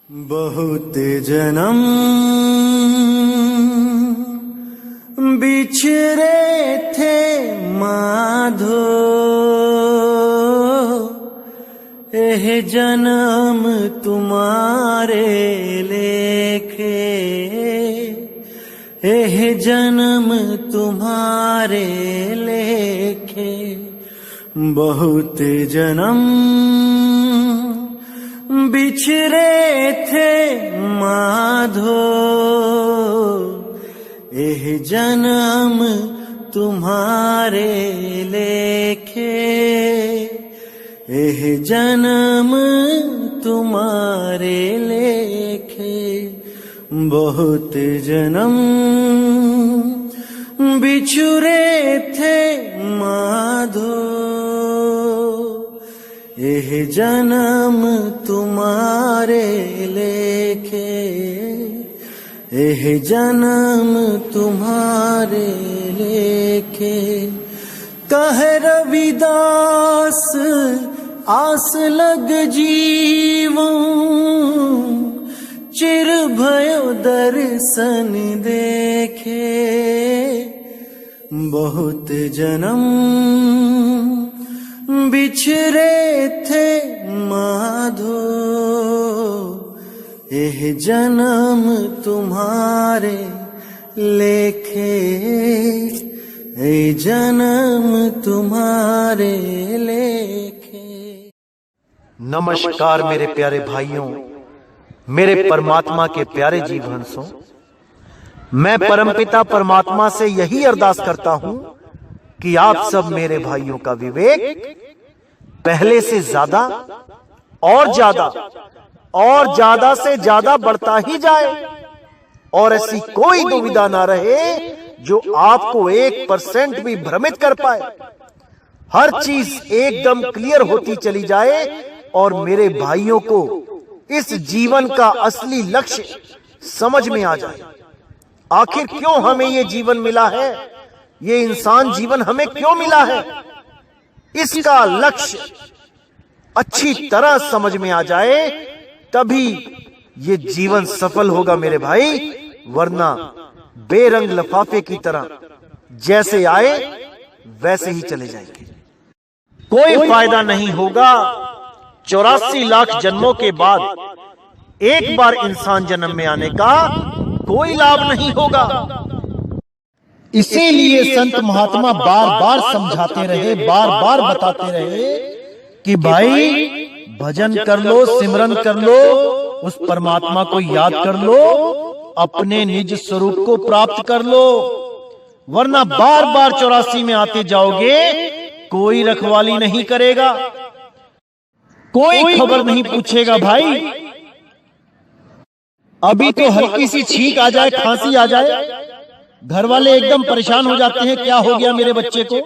बहुत जन्म बिछड़े थे माधो, एह जन्म तुम्हारे लेखे, एह जन्म तुम्हारे लेखे। बहुत जन्म बिछड़े थे माधो, एह जन्म तुम्हारे लेखे, एह जन्म तुम्हारे लेखे। बहुत जन्म बिछुरे थे माधो, एह जन्म तुम्हारे लेखे, एह जन्म तुम्हारे लेखे। कहे रविदास आस लग जीवों, चिर भयो दर्शन देखे। बहुत जन्म बिछड़े थे माधो, एह जन्म तुम्हारे लेखे, एह जन्म तुम्हारे लेखे। नमस्कार मेरे प्यारे भाइयों, मेरे परमात्मा के प्यारे जीव हंसों। मैं परमपिता परमात्मा से यही अरदास करता हूं कि आप सब मेरे भाइयों का विवेक पहले से ज्यादा और ज्यादा और ज्यादा से ज्यादा बढ़ता ही जाए, और ऐसी कोई दुविधा ना रहे जो आपको 1% भी भ्रमित कर पाए। हर चीज एकदम क्लियर होती चली जाए और मेरे भाइयों को इस जीवन का असली लक्ष्य समझ में आ जाए। आखिर क्यों हमें ये जीवन मिला है, ये इंसान जीवन हमें क्यों मिला है, इसका लक्ष्य अच्छी तरह समझ में आ जाए, तभी ये जीवन सफल होगा मेरे भाई। वरना बेरंग लफाफे की तरह जैसे आए वैसे ही चले जाएंगे। कोई फायदा नहीं होगा 84 लाख जन्मों के बाद एक बार इंसान जन्म में आने का कोई लाभ नहीं होगा। इसीलिए संत महात्मा बार बार समझाते रहे, बार बार बताते रहे कि भाई भजन कर लो, सिमरन कर लो, उस परमात्मा को याद कर लो, अपने निज स्वरूप को प्राप्त कर लो। वरना बार बार 84 में आते जाओगे, कोई रखवाली नहीं करेगा, कोई खबर नहीं पूछेगा। भाई अभी तो हल्की सी छींक आ जाए, खांसी आ जाए, घर वाले एकदम परेशान हो जाते हैं, क्या हो गया मेरे बच्चे को।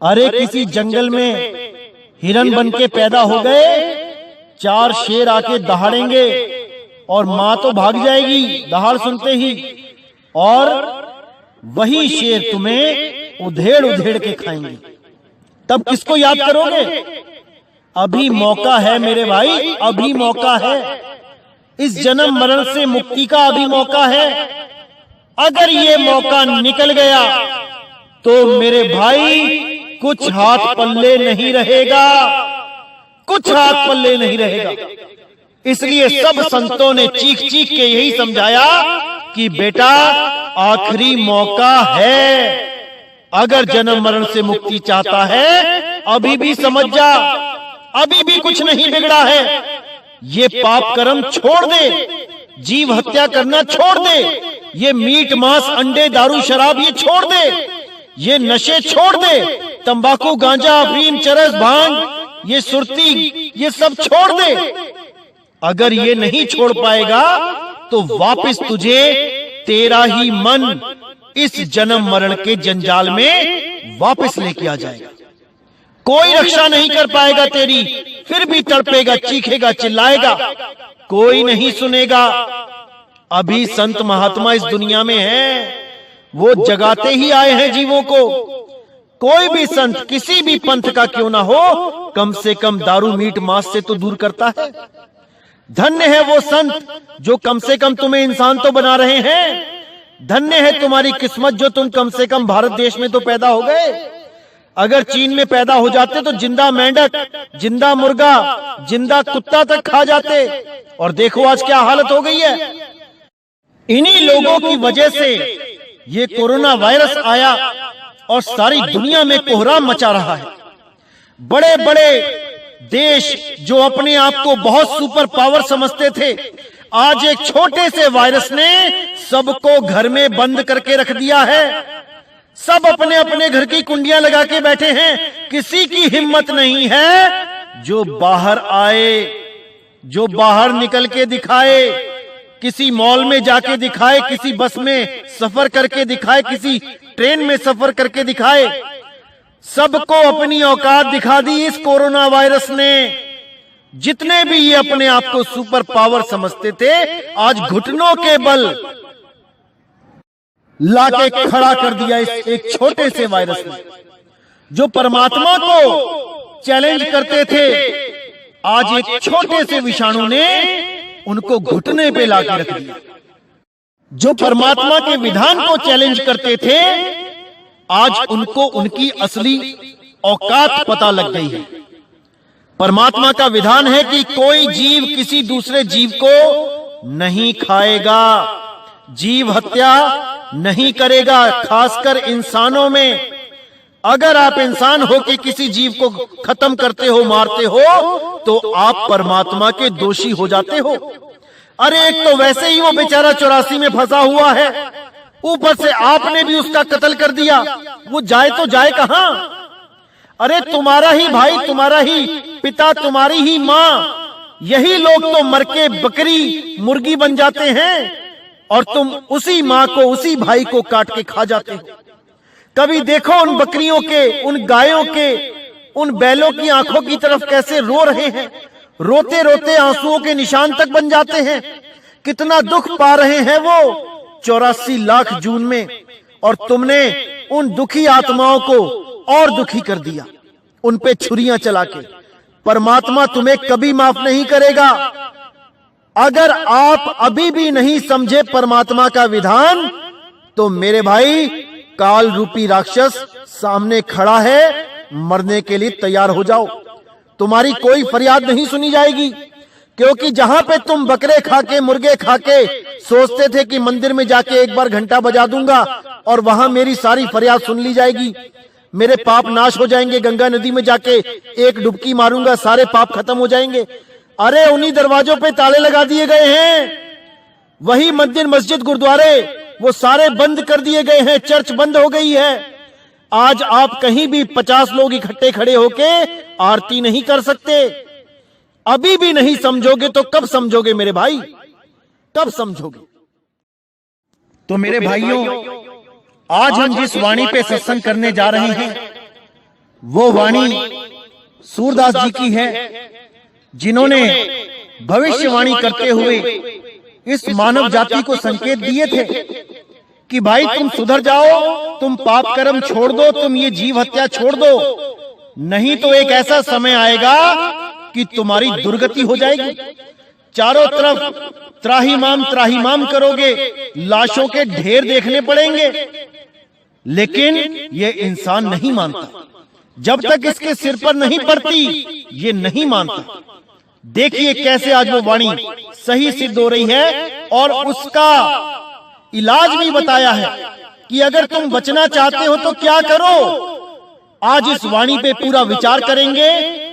अरे किसी जंगल में हिरन बन के पैदा हो गए, 4 शेर आके दहाड़ेंगे और मां तो भाग जाएगी दहाड़ सुनते ही, और वही शेर तुम्हें उधेड़ उधेड़ के खाएंगे। तब किसको याद करोगे? अभी मौका है मेरे भाई, अभी मौका है। इस जन्म मरण से मुक्ति का अभी मौका है। अगर ये मौका निकल गया तो मेरे भाई कुछ हाथ पल्ले नहीं रहेगा, कुछ हाथ पल्ले नहीं रहेगा। इसलिए सब संतों ने चीख चीख के यही समझाया कि बेटा आखिरी मौका है, अगर जन्म मरण से मुक्ति चाहता है अभी भी समझ जा, अभी भी कुछ नहीं बिगड़ा है। ये पाप कर्म छोड़ दे, जीव हत्या करना छोड़ दे, ये मीट मांस अंडे दारू शराब ये छोड़ दे, ये नशे छोड़ दे, तंबाकू गांजा अफीम चरस भांग ये सुरती ये सब छोड़ दे। अगर ये नहीं छोड़ पाएगा तो वापस तुझे तेरा ही मन इस जन्म मरण के जंजाल में वापस लेके आ जाएगा। कोई रक्षा नहीं कर पाएगा तेरी, फिर भी तड़पेगा, चीखेगा, चिल्लाएगा, कोई नहीं सुनेगा। अभी संत महात्मा इस दुनिया में हैं, वो जगाते ही आए हैं जीवों को। कोई भी संत किसी भी पंथ का क्यों ना हो, कम से कम दारू मीट मांस से तो दूर करता है। धन्य है वो संत जो कम से कम तुम्हें इंसान तो बना रहे हैं। धन्य है तुम्हारी किस्मत जो तुम कम से कम भारत देश में तो पैदा हो गए। अगर चीन में पैदा हो जाते तो जिंदा मेंढक, जिंदा मुर्गा, जिंदा कुत्ता तक खा जाते। और देखो आज क्या हालत हो गई है। इन्हीं लोगों की वजह से ये कोरोना वायरस आया और सारी दुनिया में कोहराम मचा रहा है। बड़े बड़े देश जो अपने आप को बहुत सुपर पावर समझते थे, आज एक छोटे से वायरस ने सबको घर में बंद करके रख दिया है। सब अपने अपने घर की कुंडियां लगा के बैठे हैं। किसी की हिम्मत नहीं है जो बाहर आए, जो बाहर निकल के दिखाए, किसी मॉल में जाके दिखाए, किसी बस में सफर करके दिखाए, किसी ट्रेन में सफर करके दिखाए। सबको अपनी औकात दिखा दी इस कोरोना वायरस ने। जितने भी ये अपने आप को सुपर पावर समझते थे, आज घुटनों के बल लाके खड़ा कर दिया इस एक छोटे से वायरस ने। जो परमात्मा को चैलेंज करते थे, आज एक छोटे से विषाणु ने उनको घुटने पे लाके रख दिया। जो परमात्मा के विधान को चैलेंज करते थे, आज उनको उनकी असली औकात पता लग गई है। परमात्मा का विधान है कि कोई जीव किसी दूसरे जीव को नहीं खाएगा, जीव हत्या नहीं करेगा। खासकर इंसानों में अगर आप इंसान हो कि किसी जीव को खत्म करते हो, मारते हो, तो आप परमात्मा के दोषी हो जाते हो। अरे एक तो वैसे ही वो बेचारा 84 में फंसा हुआ है, ऊपर से आपने भी उसका कत्ल कर दिया। वो जाए तो जाए कहां? अरे तुम्हारा ही भाई, तुम्हारा ही पिता, तुम्हारी ही माँ, यही लोग तो मर के बकरी मुर्गी बन जाते हैं और तुम उसी माँ को, उसी भाई को काट के खा जाते हो। कभी देखो उन बकरियों के, उन गायों के, उन बैलों की आंखों की तरफ कैसे रो रहे हैं। रोते रोते आंसुओं के निशान तक बन जाते हैं। कितना दुख पा रहे हैं वो 84 लाख जून में। और तुमने उन दुखी आत्माओं को और दुखी कर दिया, उन पे छुरियां चला के। परमात्मा तुम्हें कभी माफ नहीं करेगा। अगर आप अभी भी नहीं समझे परमात्मा का विधान, तो मेरे भाई काल रूपी राक्षस सामने खड़ा है, मरने के लिए तैयार हो जाओ। तुम्हारी कोई फरियाद नहीं सुनी जाएगी, क्योंकि जहां पे तुम बकरे खाके, मुर्गे खाके सोचते थे कि मंदिर में जाके एक बार घंटा बजा दूंगा और वहां मेरी सारी फरियाद सुन ली जाएगी, मेरे पाप नाश हो जाएंगे, गंगा नदी में जाके एक डुबकी मारूंगा, सारे पाप खत्म हो जाएंगे। अरे उन्हीं दरवाजों पे ताले लगा दिए गए हैं। वही मंदिर, मस्जिद, गुरुद्वारे वो सारे बंद कर दिए गए हैं। चर्च बंद हो गई है। आज आप कहीं भी 50 लोग इकट्ठे खड़े होके आरती नहीं कर सकते। अभी भी नहीं समझोगे तो कब समझोगे मेरे भाई, कब समझोगे? तो मेरे भाइयों, आज हम जिस वाणी पे सत्संग करने जा रहे हैं, वो वाणी सूरदास जी की है, जिन्होंने भविष्यवाणी करते हुए इस मानव जाति को संकेत दिए थे कि भाई तुम सुधर जाओ, तुम पाप कर्म छोड़ दो, तुम ये जीव हत्या छोड़ दो, नहीं तो एक ऐसा समय आएगा कि तुम्हारी दुर्गति हो जाएगी। चारों तरफ त्राहिमाम करोगे, लाशों के ढेर देखने पड़ेंगे। लेकिन ये इंसान नहीं मानता। जब तक इसके सिर पर नहीं पड़ती, ये नहीं मानता। देखिए कैसे आज वो वाणी सही सिद्ध हो रही है और उसका इलाज भी बताया है कि अगर तुम बचना चाहते हो तो क्या करो। आज इस वाणी पे पूरा विचार करेंगे,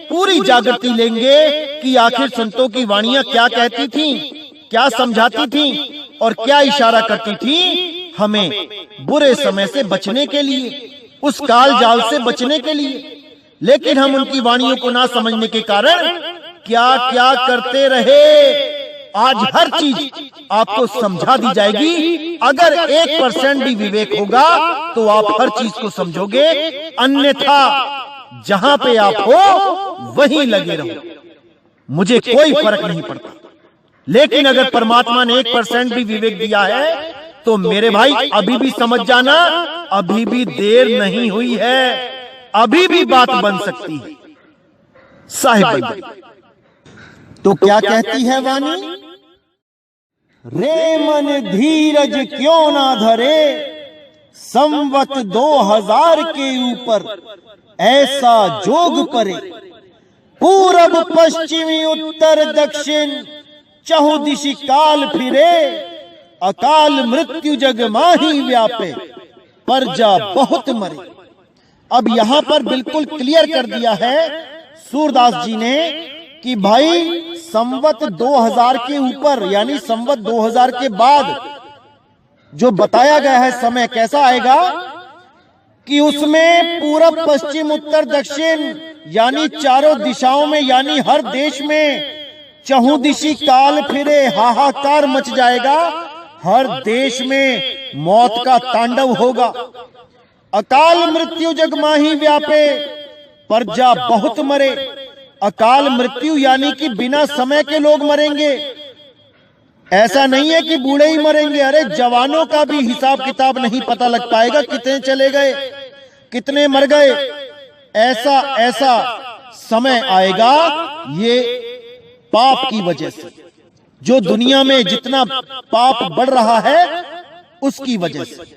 पूरी जागृति लेंगे कि आखिर संतों की वाणियां क्या कहती थीं, क्या समझाती थीं और क्या इशारा करती थीं हमें बुरे समय से बचने के लिए, उस काल जाल से बचने के लिए। लेकिन हम उनकी वाणियों को ना समझने के कारण क्या क्या करते रहे। आज हर चीज आपको समझा दी जाएगी। अगर 1% भी विवेक होगा तो आप हर चीज को समझोगे, अन्यथा जहां पे आप हो वहीं लगे रहो, मुझे कोई फर्क नहीं पड़ता। लेकिन अगर परमात्मा ने 1% भी विवेक दिया है तो मेरे भाई अभी भी समझ जाना, अभी भी देर नहीं हुई है, अभी भी बात बन सकती है। साहिब, तो क्या कहती है वाणी? रे मन धीरज क्यों ना धरे, संवत 2000 के ऊपर ऐसा जोग परे। पूरब पश्चिमी उत्तर दक्षिण चहुदिशि काल फिरे, अकाल मृत्यु जग माही व्यापे, प्रजा बहुत मरे। अब यहां पर बिल्कुल क्लियर कर दिया है सूरदास जी ने कि भाई संवत 2000 के ऊपर यानी संवत 2000 के बाद जो बताया गया है समय कैसा आएगा कि उसमें पूरब पश्चिम उत्तर दक्षिण यानी चारों दिशाओं में यानी हर देश में चहुदिशि काल फिरे, हाहाकार मच जाएगा। हर देश में मौत का तांडव होगा। अकाल मृत्यु जग माही व्यापे, प्रजा बहुत मरे। अकाल मृत्यु यानी कि बिना समय के लोग मरेंगे। ऐसा नहीं है कि बूढ़े ही मरेंगे, अरे जवानों का भी हिसाब किताब नहीं पता लग पाएगा, कितने चले गए कितने मर गए। ऐसा ऐसा समय आएगा ये पाप की वजह से, जो दुनिया में जितना पाप बढ़ रहा है उसकी वजह से।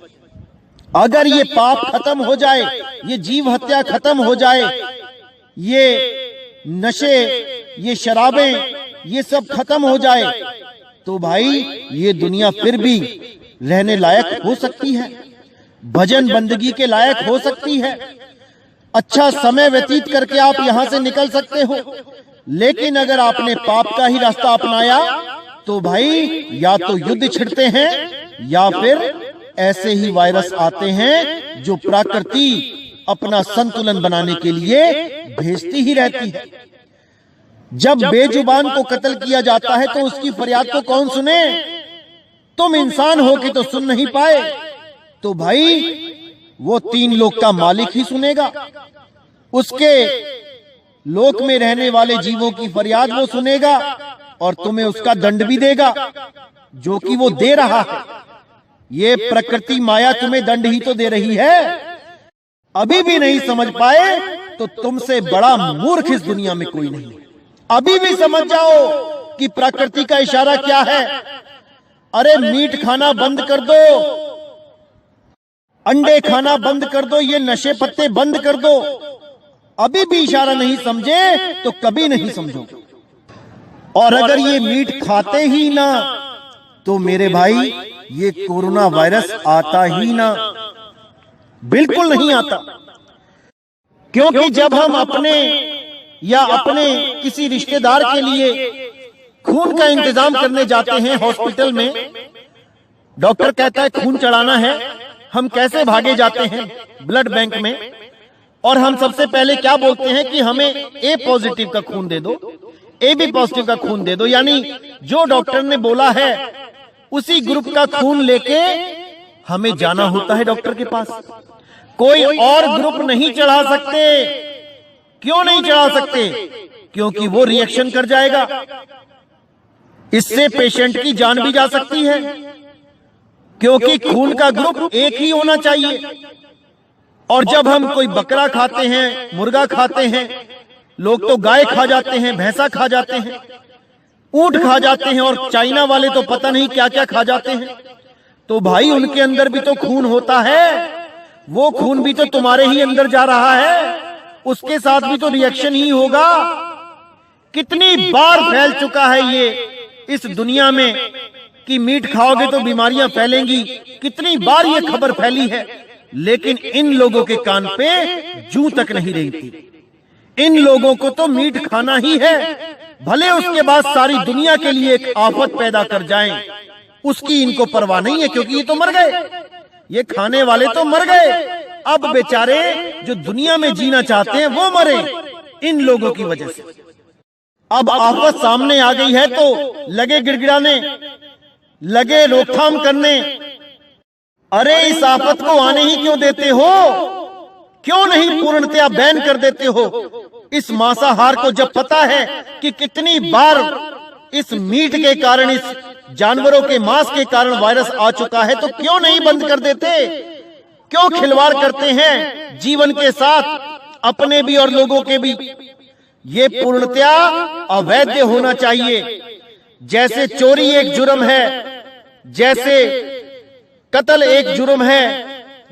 अगर ये पाप खत्म हो जाए, ये जीव हत्या खत्म हो जाए, ये नशे, ये शराबें, ये सब खत्म हो जाए, तो भाई ये दुनिया फिर भी रहने लायक हो सकती है, भजन बंदगी के लायक हो सकती है। अच्छा समय व्यतीत करके आप यहां से निकल सकते हो। लेकिन अगर आपने पाप का ही रास्ता अपनाया तो भाई या तो युद्ध छिड़ते हैं या फिर ऐसे ही वायरस आते हैं जो प्रकृति अपना संतुलन बनाने के लिए भेजती ही रहती है। जब बेजुबान को कत्ल किया जाता है तो उसकी फरियाद को कौन सुने? तुम इंसान हो कि तो सुन नहीं पाए, तो भाई वो 3 लोक का मालिक ही सुनेगा। उसके लोक में रहने वाले जीवों की फरियाद वो सुनेगा और तुम्हें उसका दंड भी देगा जो कि वो दे रहा है। ये प्रकृति माया तुम्हें दंड ही तो दे रही है। अभी भी नहीं समझ पाए तो तुमसे बड़ा मूर्ख इस दुनिया में कोई नहीं। अभी भी समझ जाओ कि प्रकृति का इशारा क्या है। अरे मीट खाना बंद कर दो, अंडे खाना बंद कर दो, ये नशे पत्ते बंद कर दो। अभी भी इशारा नहीं समझे तो कभी नहीं समझोगे। और अगर ये मीट खाते ही ना तो मेरे भाई ये कोरोना वायरस आता ही ना, बिल्कुल नहीं आता। क्योंकि जब हम अपने या अपने किसी रिश्तेदार के लिए खून का इंतजाम करने जाते हैं हॉस्पिटल में, डॉक्टर कहता है खून चढ़ाना है, हम कैसे भागे जाते हैं ब्लड बैंक में, और हम सबसे पहले क्या बोलते हैं कि हमें ए पॉजिटिव का खून दे दो, ए बी पॉजिटिव का खून दे दो। यानी जो डॉक्टर ने बोला है उसी ग्रुप का खून लेके हमें जाना होता है डॉक्टर के पास। कोई और ग्रुप नहीं चढ़ा सकते। क्यों नहीं चढ़ा सकते? क्योंकि वो रिएक्शन कर जाएगा, इससे पेशेंट की जान भी जा सकती है। क्योंकि खून का ग्रुप एक ही होना चाहिए। और जब हम कोई बकरा खाते हैं, मुर्गा खाते हैं, लोग तो गाय खा जाते हैं, भैंसा खा जाते हैं, ऊंट खा जाते हैं, और चाइना वाले तो पता नहीं क्या क्या खा जाते हैं। तो भाई उनके अंदर भी तो खून होता है, वो खून भी तो तुम्हारे ही अंदर जा रहा है, उसके साथ भी तो रिएक्शन ही होगा। कितनी बार फैल चुका है ये इस दुनिया में कि मीट खाओगे तो बीमारियां फैलेंगी, कितनी बार ये खबर फैली है, लेकिन इन लोगों के कान पे जूं तक नहीं रेंगती। इन लोगों को तो मीट खाना ही है, भले उसके बाद सारी दुनिया के लिए एक आफत पैदा कर जाएं, उसकी इनको परवाह नहीं है, क्योंकि ये तो मर गए, ये खाने वाले तो मर गए। अब बेचारे जो दुनिया में जीना चाहते हैं वो मरे इन लोगों की वजह से। अब आफत सामने आ गई है तो लगे गिड़गिड़ाने, लगे रोकथाम करने। अरे इस आफत को आने ही क्यों देते हो? क्यों नहीं पूर्णतया बैन कर देते हो इस मांसाहार को? जब पता है कि कितनी बार इस मीट के कारण, इस जानवरों के मांस के कारण वायरस आ चुका है, तो क्यों नहीं बंद कर देते? क्यों खिलवाड़ करते हैं जीवन के साथ, अपने भी और लोगों के भी? ये पूर्णतया अवैध होना चाहिए। जैसे चोरी एक जुर्म है, जैसे कत्ल एक जुर्म है,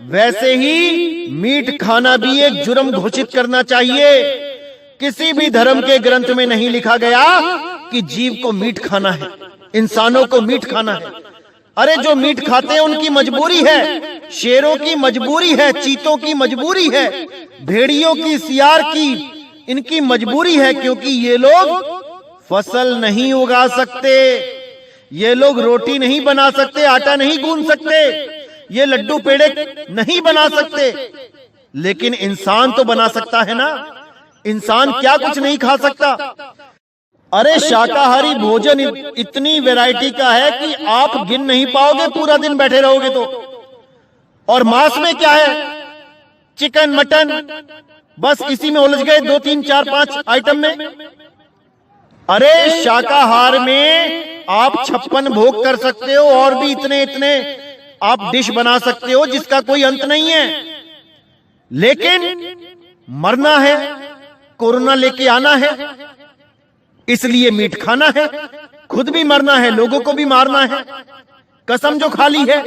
वैसे ही मीट खाना भी एक जुर्म घोषित करना चाहिए। किसी भी धर्म के ग्रंथ में नहीं लिखा गया कि जीव को मीट खाना है, इंसानों को मीट खाना है। अरे जो मीट खाते हैं उनकी मजबूरी है, शेरों की मजबूरी है, चीतों की मजबूरी है, भेड़ियों की, सियार की, इनकी मजबूरी है, क्योंकि ये लोग फसल नहीं उगा सकते, ये लोग रोटी नहीं बना सकते, आटा नहीं गूंथ सकते, ये लड्डू पेड़े नहीं बना सकते, लेकिन इंसान तो बना सकता है ना। इंसान क्या कुछ नहीं खा सकता। अरे शाकाहारी भोजन इतनी वैरायटी का है कि आप गिन नहीं पाओगे, पूरा दिन बैठे रहोगे तो। और मांस में क्या है, चिकन, मटन, बस इसी में उलझ गए 2, 3, 4, 5 आइटम में। अरे शाकाहार में आप 56 भोग कर सकते हो, और भी इतने इतने आप डिश बना सकते हो जिसका कोई अंत नहीं है। लेकिन मरना है, कोरोना लेके आना है, इसलिए मीट खाना है, खुद भी मरना है, लोगों को भी मारना है। कसम जो खा ली है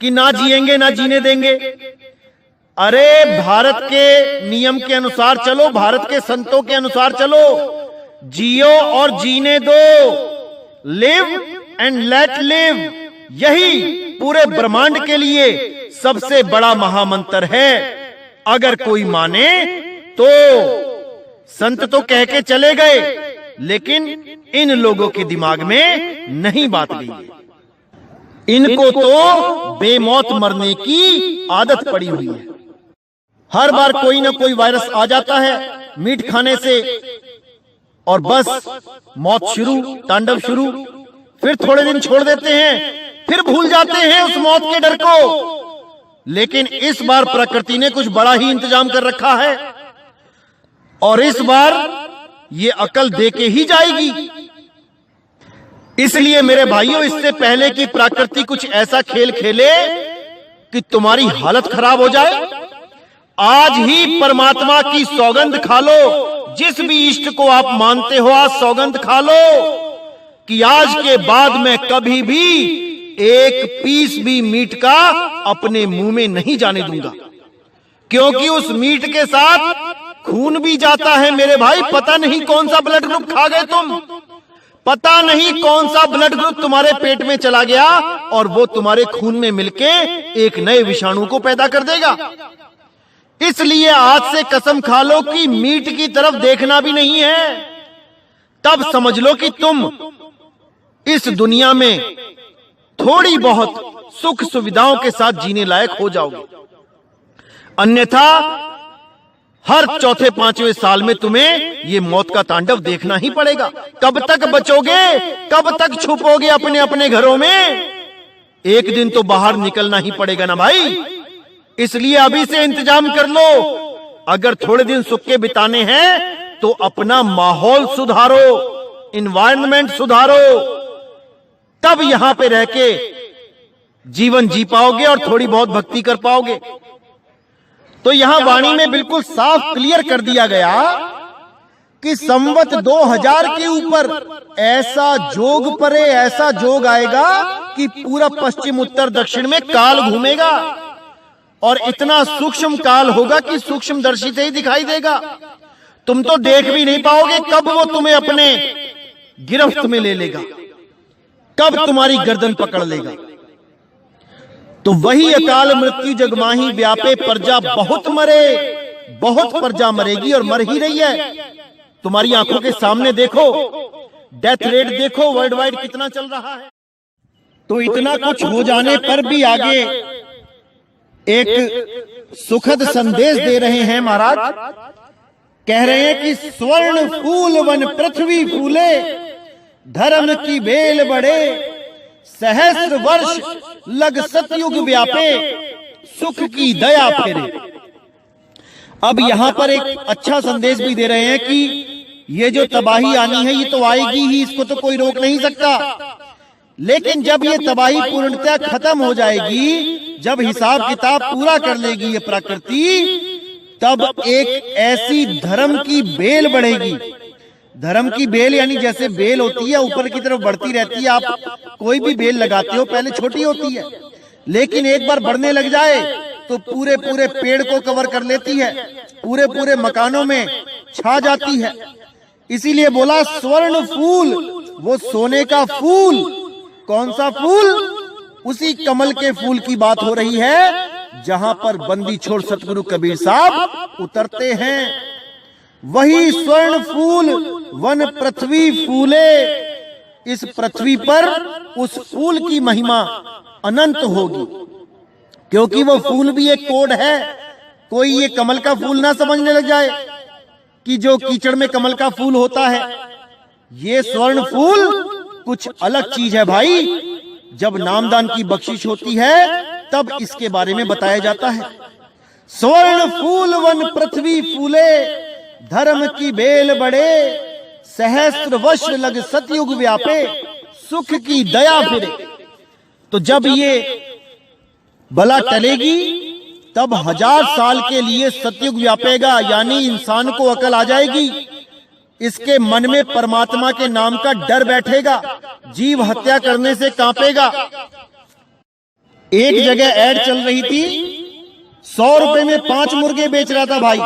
कि ना जिएंगे ना जीने देंगे। अरे भारत के नियम के अनुसार चलो, भारत के संतों के अनुसार चलो, जियो और जीने दो, लिव एंड लेट लिव। यही पूरे ब्रह्मांड के लिए सबसे बड़ा महामंत्र है। अगर कोई माने तो संत तो कह के चले गए, लेकिन इन लोगों के दिमाग में नहीं बात गई है। इनको तो बेमौत मरने की आदत पड़ी हुई है। हर बार कोई ना कोई वायरस आ जाता है मीट खाने से, और बस मौत शुरू, तांडव शुरू। फिर थोड़े दिन छोड़ देते हैं, फिर भूल जाते हैं उस मौत के डर को। लेकिन इस बार प्रकृति ने कुछ बड़ा ही इंतजाम कर रखा है, और इस बार ये अकल दे के ही जाएगी। इसलिए मेरे भाइयों, इससे पहले कि प्रकृति कुछ ऐसा खेल खेले कि तुम्हारी हालत खराब हो जाए, आज ही परमात्मा की सौगंध खा लो। जिस भी इष्ट को आप मानते हो, आज सौगंध खा लो कि आज के बाद मैं कभी भी एक पीस भी मीट का अपने मुंह में नहीं जाने दूंगा, क्योंकि उस मीट के साथ खून भी जाता है मेरे भाई। पता नहीं कौन सा ब्लड ग्रुप खा गए तुम, पता नहीं कौन सा ब्लड ग्रुप तुम्हारे पेट में चला गया, और वो तुम्हारे खून में मिलके एक नए विषाणु को पैदा कर देगा। इसलिए आज से कसम खा लो कि मीट की तरफ देखना भी नहीं है। तब समझ लो कि तुम इस दुनिया में थोड़ी बहुत सुख सुविधाओं के साथ जीने लायक हो जाओगे। अन्यथा हर चौथे पांचवें साल में तुम्हें ये मौत का तांडव देखना ही पड़ेगा। कब तक बचोगे, कब तक छुपोगे अपने अपने घरों में? एक दिन तो बाहर निकलना ही पड़ेगा ना भाई। इसलिए अभी से इंतजाम कर लो। अगर थोड़े दिन सुख के बिताने हैं तो अपना माहौल सुधारो, एनवायरनमेंट सुधारो, तब यहां पे रह के जीवन जी पाओगे और थोड़ी बहुत भक्ति कर पाओगे। तो यहां वाणी में बिल्कुल साफ क्लियर कर दिया गया कि संवत 2000 के ऊपर ऐसा जोग परे, ऐसा जोग आएगा कि पूरा पश्चिम उत्तर दक्षिण में काल घूमेगा, और इतना सूक्ष्म काल होगा कि सूक्ष्मदर्शी से ही दिखाई देगा। तुम तो देख भी नहीं पाओगे कब वो तुम्हें अपने गिरफ्त में ले लेगा, कब तुम्हारी गर्दन पकड़ लेगा। तो वही अकाल मृत्यु जगमाही व्यापे, प्रजा बहुत मरे, बहुत प्रजा मरेगी और मर ही रही है। तुम्हारी आंखों के सामने देखो, डेथ रेट देखो वर्ल्ड वाइड कितना चल रहा है। तो इतना कुछ हो जाने पर भी आगे एक सुखद संदेश दे रहे हैं महाराज। कह रहे हैं कि स्वर्ण फूल वन पृथ्वी फूले, धर्म की बेल बढ़े, सहस्र वर्ष लग सतयुग व्यापे, सुख की दया फेरे। अब यहां पर एक अच्छा संदेश भी दे रहे हैं कि ये जो तबाही आनी है ये तो आएगी ही, इसको तो कोई रोक नहीं सकता। लेकिन जब ये तबाही पूर्णतः खत्म हो जाएगी, जब हिसाब किताब पूरा कर लेगी ये प्रकृति, तब एक ऐसी धर्म की बेल बढ़ेगी। धर्म की बेल यानी जैसे बेल होती है ऊपर की तरफ बढ़ती रहती है, आप कोई भी बेल लगाते हो पहले छोटी होती है, लेकिन एक बार बढ़ने लग जाए तो पूरे पूरे पेड़ को कवर कर लेती है, पूरे पूरे मकानों में छा जाती है। इसीलिए बोला स्वर्ण फूल, वो सोने का फूल। कौन सा फूल? उसी कमल के फूल की बात हो रही है जहां पर बंदी छोड़ सतगुरु कबीर साहब उतरते हैं। वही स्वर्ण फूल वन पृथ्वी फूले। इस पृथ्वी पर उस फूल की महिमा अनंत होगी, क्योंकि वो फूल भी एक कोड है। कोई ये कमल का फूल ना समझने लग जाए कि जो कीचड़ में कमल का फूल होता है। ये स्वर्ण फूल कुछ अलग चीज है भाई। जब नामदान की बख्शिश होती है तब इसके बारे में बताया जाता है। स्वर्ण फूल वन पृथ्वी फूले, धर्म की बेल बढ़े, सहस्त्र वर्ष लग सतयुग व्यापे, सुख की दया फिरे। तो जब ये बला टलेगी तब 1000 साल के लिए सतयुग व्यापेगा, यानी इंसान को अकल आ जाएगी। इसके मन में परमात्मा के नाम का डर बैठेगा, जीव हत्या करने से कांपेगा। एक जगह ऐड चल रही थी, 100 रुपए में 5 मुर्गे बेच रहा था भाई,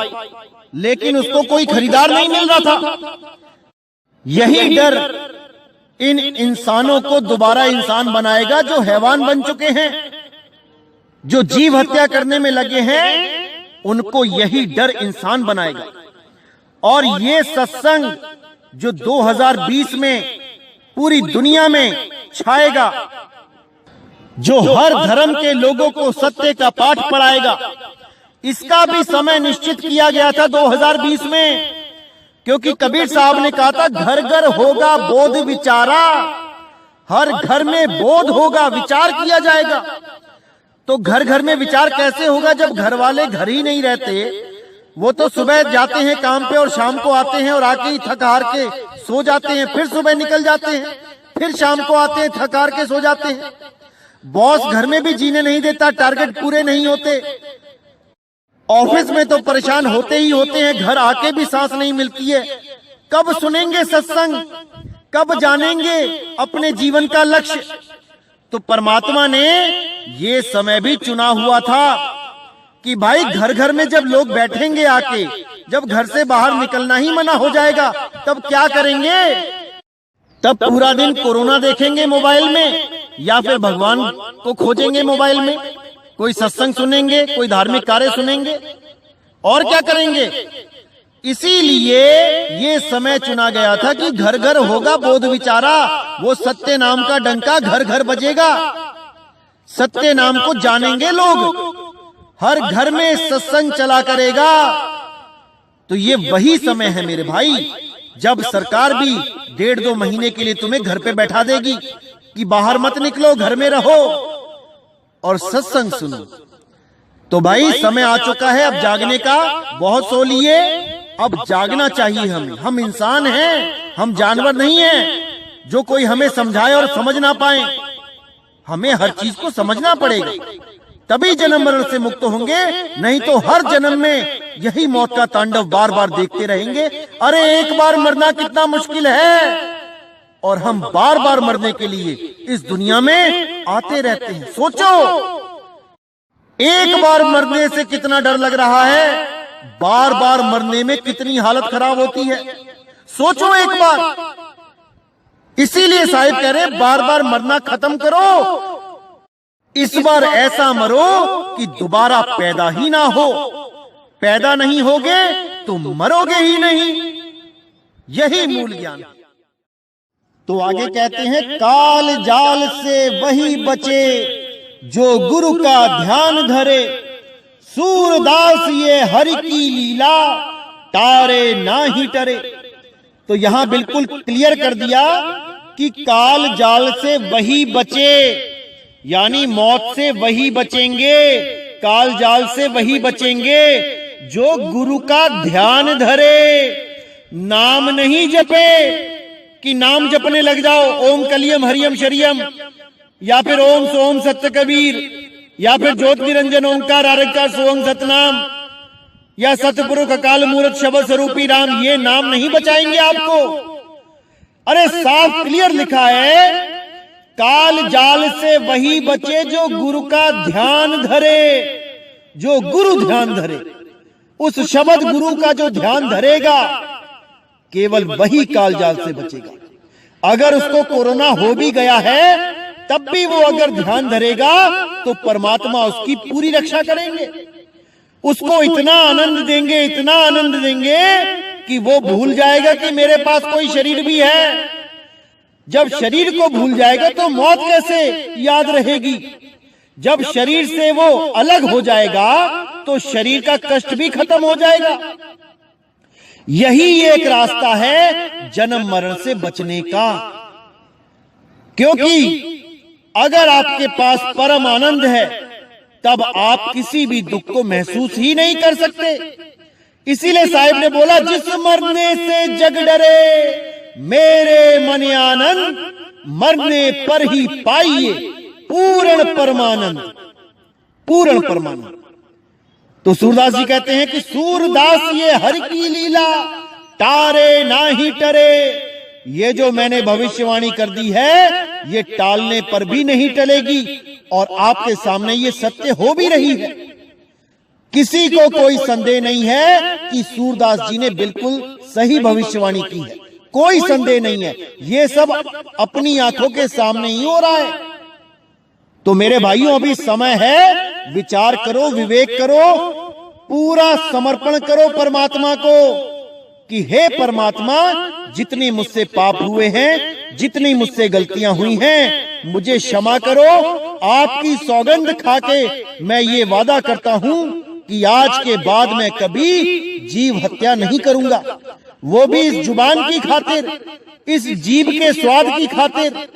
लेकिन उसको कोई खरीदार नहीं मिल रहा था। यही डर इन इंसानों को दोबारा इंसान बनाएगा जो हैवान बन चुके हैं, जो जीव हत्या करने में लगे हैं, उनको यही डर इंसान बनाएगा। और ये सत्संग जो 2020 में पूरी दुनिया में छाएगा, जो हर धर्म के लोगों को सत्य का पाठ पढ़ाएगा, इसका भी समय निश्चित किया गया था 2020 में, क्योंकि कबीर साहब ने कहा था घर घर होगा बोध विचारा। हर घर में बोध होगा, विचार किया जाएगा। तो घर घर में विचार कैसे होगा जब घर वाले घर ही नहीं रहते? वो तो सुबह जाते हैं काम पे और शाम को आते हैं और आके ही थक हार के सो जाते हैं, फिर सुबह निकल जाते हैं, फिर शाम को आते हैं, थक हार के सो जाते हैं। बॉस घर में भी जीने नहीं देता, टारगेट पूरे नहीं होते। ऑफिस में तो परेशान होते ही होते हैं, घर आके भी सांस नहीं मिलती है। कब सुनेंगे सत्संग? कब जानेंगे अपने जीवन का लक्ष्य? तो परमात्मा ने ये समय भी चुना हुआ था कि भाई घर घर में जब लोग बैठेंगे आके, जब घर से बाहर निकलना ही मना हो जाएगा, तब क्या करेंगे? तब पूरा दिन कोरोना देखेंगे मोबाइल में, या फिर भगवान को खोजेंगे मोबाइल में, कोई सत्संग सुनेंगे, कोई धार्मिक कार्य सुनेंगे, और क्या करेंगे? इसीलिए ये समय चुना गया था कि घर घर होगा बोध विचारा। वो सत्य नाम का डंका घर घर बजेगा, सत्य नाम को जानेंगे लोग, हर घर में सत्संग चला करेगा। तो ये वही समय है मेरे भाई जब सरकार भी 1.5-2 महीने के लिए तुम्हें घर पे बैठा देगी कि बाहर मत निकलो, घर में रहो और सत्संग सुनो। तो भाई समय आ चुका है अब जागने का। बहुत सो लिए, अब जागना चाहिए हमें। हम इंसान हैं, हम जानवर नहीं हैं जो कोई हमें समझाए और समझ ना पाए। हमें हर चीज को समझना पड़ेगा, तभी जन्म मरण से मुक्त होंगे, नहीं तो हर जन्म में यही मौत का तांडव बार बार देखते रहेंगे। अरे एक बार मरना कितना मुश्किल है, और हम बार बार मरने के लिए इस दुनिया में आते रहते हैं। सोचो, एक बार मरने से कितना डर लग रहा है, बार बार मरने में कितनी हालत खराब होती है। सोचो एक बार। इसीलिए साहिब कह रहे बार बार मरना खत्म करो, इस बार ऐसा मरो कि दोबारा पैदा ही ना हो। पैदा नहीं होगे तो मरोगे ही नहीं, यही मूल ज्ञान। तो आगे कहते हैं, काल जाल से वही बचे जो गुरु का ध्यान धरे, सूरदास ये हरि की लीला तारे ना ही टरे। तो यहां बिल्कुल क्लियर कर दिया कि काल जाल से वही बचे, यानी मौत से वही बचेंगे, काल जाल से वही बचेंगे जो गुरु का ध्यान धरे। नाम नहीं जपे कि नाम जपने लग जाओ, ओम कलियम हरियम शरियम, या फिर ओम सोम सत्य कबीर, या फिर ज्योत निरंजन ओंकार आरंकार सोम सतनाम, या सतपुरुष अकाल मूर्त शब्द स्वरूपी राम, ये नाम नहीं बचाएंगे आपको। अरे साफ क्लियर लिखा है, काल जाल से वही बचे जो गुरु का ध्यान धरे, जो गुरु ध्यान धरे। उस शब्द गुरु का जो ध्यान धरेगा केवल वही काल जाल से बचेगा। अगर उसको कोरोना हो भी गया है तब भी वो अगर ध्यान धरेगा तो परमात्मा उसकी पूरी रक्षा करेंगे। उसको इतना आनंद देंगे, इतना आनंद देंगे कि वो भूल जाएगा कि मेरे पास कोई शरीर भी है। जब शरीर को भूल जाएगा तो मौत कैसे याद रहेगी। जब शरीर से वो अलग हो जाएगा तो शरीर का कष्ट भी खत्म हो जाएगा। यही एक रास्ता है जन्म मरण से बचने का। क्योंकि अगर आपके पास परम आनंद है तब आप किसी भी दुख को महसूस ही नहीं कर सकते। इसीलिए साहिब ने बोला, जिस मरने से जग डरे मेरे मन आनंद, मरने पर ही पाइए पूर्ण परमानंद, पूर्ण परमानंद। तो सूरदास जी कहते हैं कि सूरदास ये हर की लीला, टारे ना ही टरे। ये जो मैंने भविष्यवाणी कर दी है ये टालने पर भी नहीं टलेगी और आपके सामने ये सत्य हो भी रही है। किसी को कोई संदेह नहीं है कि सूरदास जी ने बिल्कुल सही भविष्यवाणी की है, कोई संदेह नहीं है। ये सब अपनी आंखों के सामने ही हो रहा है। तो मेरे भाइयों, अभी समय है, विचार करो, विवेक करो, पूरा समर्पण करो परमात्मा को कि हे परमात्मा, जितनी मुझसे पाप हुए हैं, जितनी मुझसे गलतियां हुई हैं, मुझे क्षमा करो। आपकी सौगंध खाके मैं ये वादा करता हूं कि आज के बाद मैं कभी जीव हत्या नहीं करूंगा, वो भी इस जुबान की खातिर, इस जीव के स्वाद की खातिर।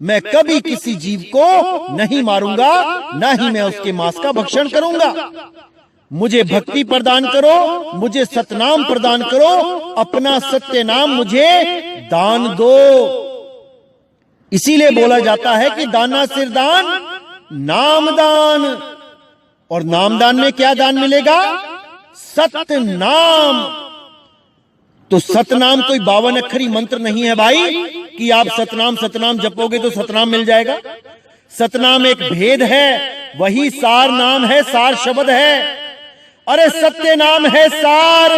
मैं कभी किसी जीव को नहीं मारूंगा, ना ही मैं उसके मांस का भक्षण करूंगा। मुझे भक्ति प्रदान करो, मुझे सतनाम प्रदान करो, अपना सत्य नाम मुझे दान दो। इसीलिए बोला जाता है कि दाना सिर दान, नाम दान। और नामदान में क्या दान मिलेगा? सत्य नाम। तो सतनाम कोई 52 अक्षरी मंत्र नहीं है भाई कि आप सतनाम सतनाम जपोगे तो सतनाम मिल जाएगा। सतनाम एक भेद है, वही सार नाम है, सार शब्द है। अरे सत्य नाम है सार,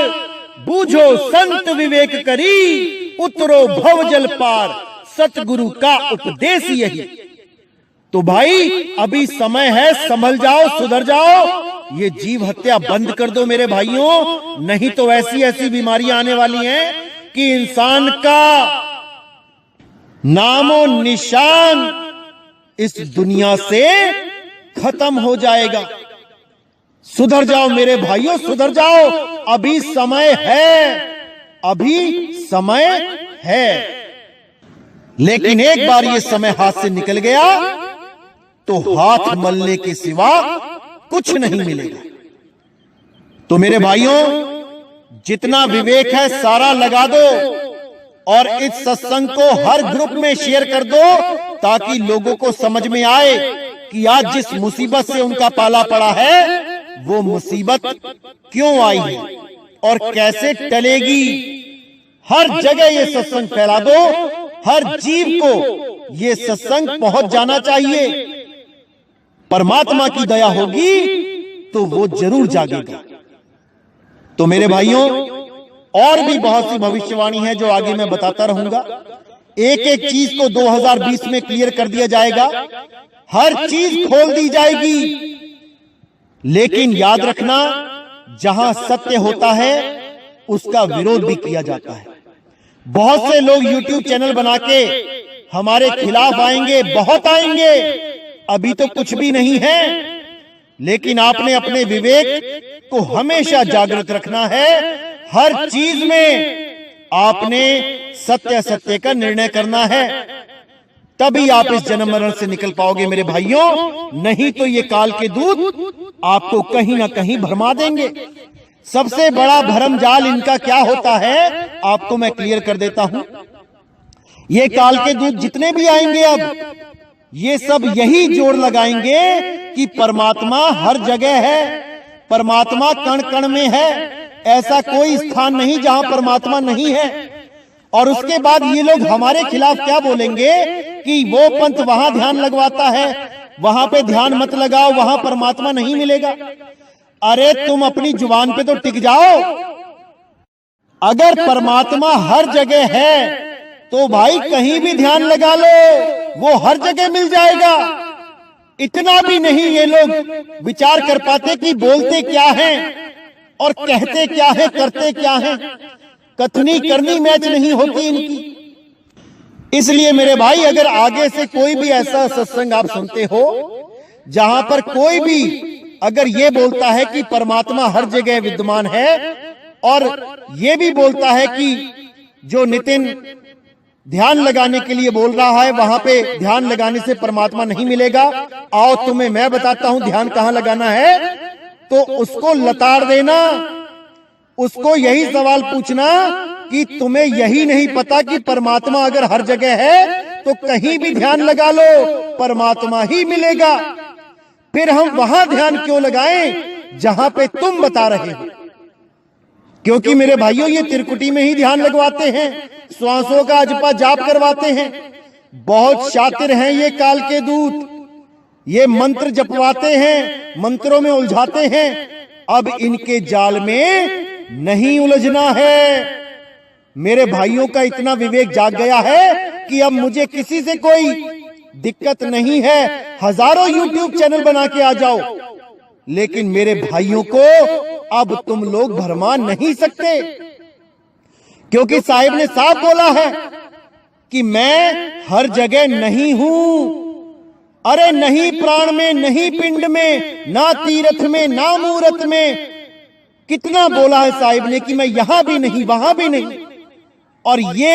बूझो संत विवेक करी, उतरो भव जल पार, सतगुरु का उपदेश यही। तो भाई अभी समय है, संभल जाओ, सुधर जाओ, ये जीव हत्या बंद कर दो मेरे भाइयों। नहीं तो ऐसी ऐसी बीमारियां आने वाली हैं कि इंसान का नामो निशान इस दुनिया से खत्म हो जाएगा। सुधर जाओ मेरे भाइयों, सुधर जाओ, अभी समय है, अभी समय है। लेकिन एक बार ये समय हाथ से निकल गया तो हाथ मलने के सिवा कुछ नहीं मिलेगा। तो मेरे भाइयों, जितना विवेक है सारा लगा दो और इस सत्संग को हर ग्रुप में शेयर कर दो ताकि लोगों को समझ में आए कि आज जिस मुसीबत से उनका पाला पड़ा है वो मुसीबत क्यों आई है और कैसे टलेगी। हर जगह ये सत्संग फैला दो, हर जीव को ये सत्संग पहुंच जाना चाहिए। परमात्मा की दया होगी तो वो जरूर जागेगा। तो मेरे भाइयों, और भी बहुत सी भविष्यवाणी है जो आगे मैं बताता रहूंगा। एक एक चीज को 2020 में क्लियर कर दिया जाएगा, हर चीज खोल दी जाएगी। लेकिन याद रखना, जहां सत्य होता है उसका विरोध भी किया जाता है। बहुत से लोग YouTube चैनल बना के हमारे खिलाफ आएंगे, बहुत आएंगे। अभी तो कुछ भी नहीं है, लेकिन आपने अपने विवेक को हमेशा जागृत रखना है। हर चीज में आपने सत्य सत्य का निर्णय करना है, तभी आप इस जन्म मरण से निकल पाओगे मेरे भाइयों। नहीं तो ये काल के दूत आपको कहीं ना कहीं भरमा देंगे। सबसे बड़ा भरम जाल इनका क्या होता है आपको मैं क्लियर कर देता हूं। ये काल के दूत जितने भी आएंगे अब, ये सब यही जोर लगाएंगे कि परमात्मा हर जगह है, परमात्मा कण कण में है, ऐसा कोई स्थान नहीं जहां परमात्मा नहीं है। और उसके बाद ये लोग हमारे खिलाफ क्या बोलेंगे कि वो पंथ वहां ध्यान लगवाता है, वहां पे ध्यान मत लगाओ, वहां परमात्मा नहीं मिलेगा। अरे तुम अपनी जुबान पे तो टिक जाओ। अगर परमात्मा हर जगह है तो भाई कहीं भी ध्यान लगा लो, वो हर जगह मिल जाएगा। इतना भी नहीं ये लोग विचार कर पाते कि बोलते क्या हैं और कहते क्या है, करते क्या है। कथनी करनी मैच नहीं होती इनकी। इसलिए मेरे भाई, अगर आगे से कोई भी ऐसा सत्संग आप सुनते हो जहां पर कोई भी अगर ये बोलता है कि परमात्मा हर जगह विद्यमान है और ये भी बोलता है कि जो नितिन ध्यान लगाने के लिए बोल रहा है वहां पे ध्यान लगाने से परमात्मा नहीं मिलेगा, आओ तुम्हें मैं बताता हूं ध्यान कहां लगाना है, तो उसको लताड़ देना। उसको यही सवाल पूछना कि तुम्हें यही नहीं पता कि परमात्मा अगर हर जगह है तो कहीं भी ध्यान लगा लो, परमात्मा ही मिलेगा। फिर हम वहां ध्यान क्यों लगाएं जहां पे तुम बता रहे हो? क्योंकि मेरे भाइयों, ये त्रिकुटी में ही ध्यान लगवाते हैं, श्वासों का अजपा जाप करवाते हैं। बहुत शातिर हैं ये काल के दूत, ये मंत्र जपवाते हैं, मंत्रों में उलझाते हैं। अब इनके जाल में नहीं उलझना है। मेरे भाइयों का इतना विवेक जाग गया है कि अब मुझे किसी से कोई दिक्कत नहीं है। हजारों यूट्यूब चैनल बना के आ जाओ, लेकिन मेरे भाइयों को अब तुम लोग भरमा नहीं सकते, क्योंकि साहिब ने साफ बोला है कि मैं हर जगह नहीं हूं। अरे नहीं प्राण में, नहीं पिंड में, ना तीर्थ में, ना मूरत में। कितना बोला है साहिब ने कि मैं यहां भी नहीं, वहां भी नहीं। और ये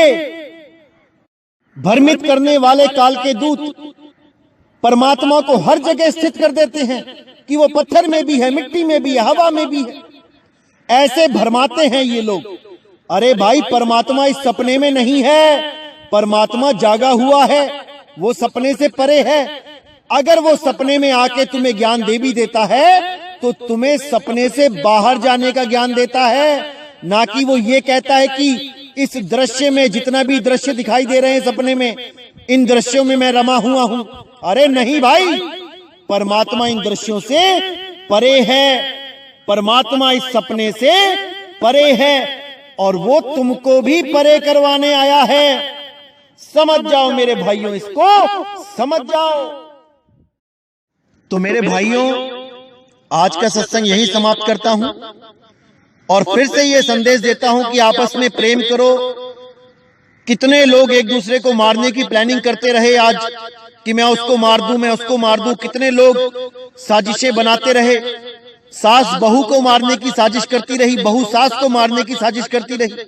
भ्रमित करने वाले काल के दूत परमात्मा को हर जगह स्थित कर देते हैं कि वो पत्थर में भी है, मिट्टी में भी है, हवा में भी है। ऐसे भरमाते हैं ये लोग। अरे भाई, परमात्मा इस सपने में नहीं है, परमात्मा जागा हुआ है, वो सपने से परे है। अगर वो सपने में आके तुम्हें ज्ञान दे भी देता है तो तुम्हें सपने से बाहर जाने का ज्ञान देता है, ना कि वो ये कहता है कि इस दृश्य में जितना भी दृश्य दिखाई दे रहे हैं सपने में, इन दृश्यों में मैं रमा हुआ हूं। अरे नहीं भाई, परमात्मा इन दृश्यों से परे है, परमात्मा इस सपने से परे है और वो तुमको भी परे करवाने आया है। समझ जाओ मेरे भाइयों, इसको समझ जाओ। तो मेरे भाइयों, आज का सत्संग यही समाप्त करता हूं और फिर से ये संदेश देता हूं कि आपस में प्रेम करो। कितने लोग एक दूसरे को मारने की प्लानिंग करते रहे आज कि मैं उसको मार दूं, मैं उसको मार दूं। कितने लोग साजिशें बनाते रहे, सास बहू को मारने की साजिश करती रही, बहू सास को मारने की साजिश करती रही।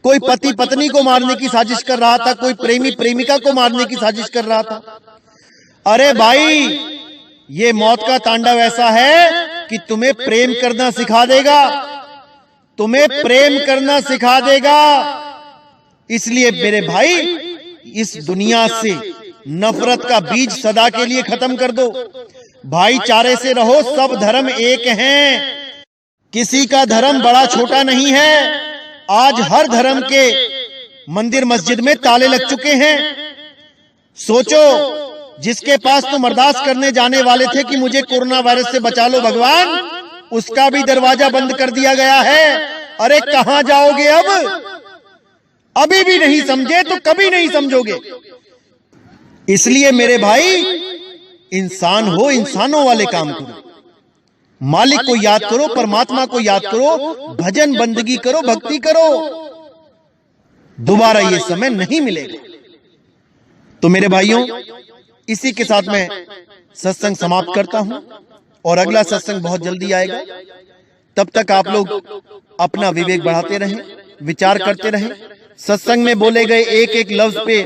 कोई पति पत्नी को मारने की साजिश कर रहा था, कोई प्रेमी प्रेमिका को मारने की साजिश कर रहा था। अरे भाई, ये मौत का तांडव ऐसा है कि तुम्हें प्रेम करना सिखा देगा, तुम्हें प्रेम करना सिखा देगा। इसलिए मेरे भाई, इस दुनिया से नफरत का बीज सदा के लिए खत्म कर दो। भाईचारे से रहो, सब धर्म एक हैं, किसी का धर्म बड़ा छोटा नहीं है। आज हर धर्म के मंदिर मस्जिद में ताले लग चुके हैं। सोचो, जिसके पास तुम अरदास करने जाने वाले थे कि मुझे कोरोना वायरस से बचा लो भगवान, उसका भी दरवाजा बंद कर दिया गया है। अरे कहां जाओगे अब? अभी भी नहीं समझे तो कभी नहीं समझोगे। इसलिए मेरे भाई, इंसान हो, इंसानों वाले काम करो, मालिक को याद करो, परमात्मा को याद करो, भजन बंदगी करो, भक्ति करो। दोबारा ये समय नहीं मिलेगा। तो मेरे भाइयों, इसी के साथ मैं सत्संग समाप्त करता हूं और अगला सत्संग बहुत जल्दी आएगा। तब तक आप लोग अपना विवेक बढ़ाते रहें, विचार करते रहें, सत्संग में बोले गए एक एक लफ्ज पे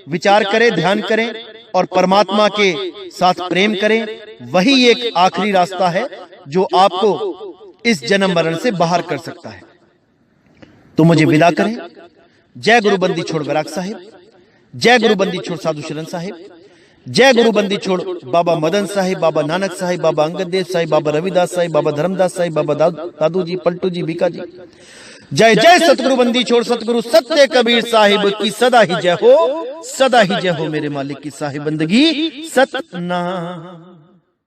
विचार करें, ध्यान करें और परमात्मा के साथ प्रेम करें। वही एक आखिरी रास्ता है जो आपको इस जन्म मरण से बाहर कर सकता है। तो मुझे विदा करें। जय गुरु बंदी छोड़ बराक साहिब, जय गुरु बंदी छोड़ साधु शरण साहिब, जय गुरु बंदी छोड़ बाबा मदन साहिब, बाबा नानक साहिब, बाबा अंगद देव साहिब, बाबा रविदास साहिब, बाबा धर्मदास साहिब, बाबा दादू जी, पलटू जी, बीका जी। जय जय सतगुरु बंदी छोड़ सतगुरु सत्य कबीर साहिब की सदा ही जय हो, सदा ही जय हो मेरे मालिक की साहिब बंदगी सतनाम।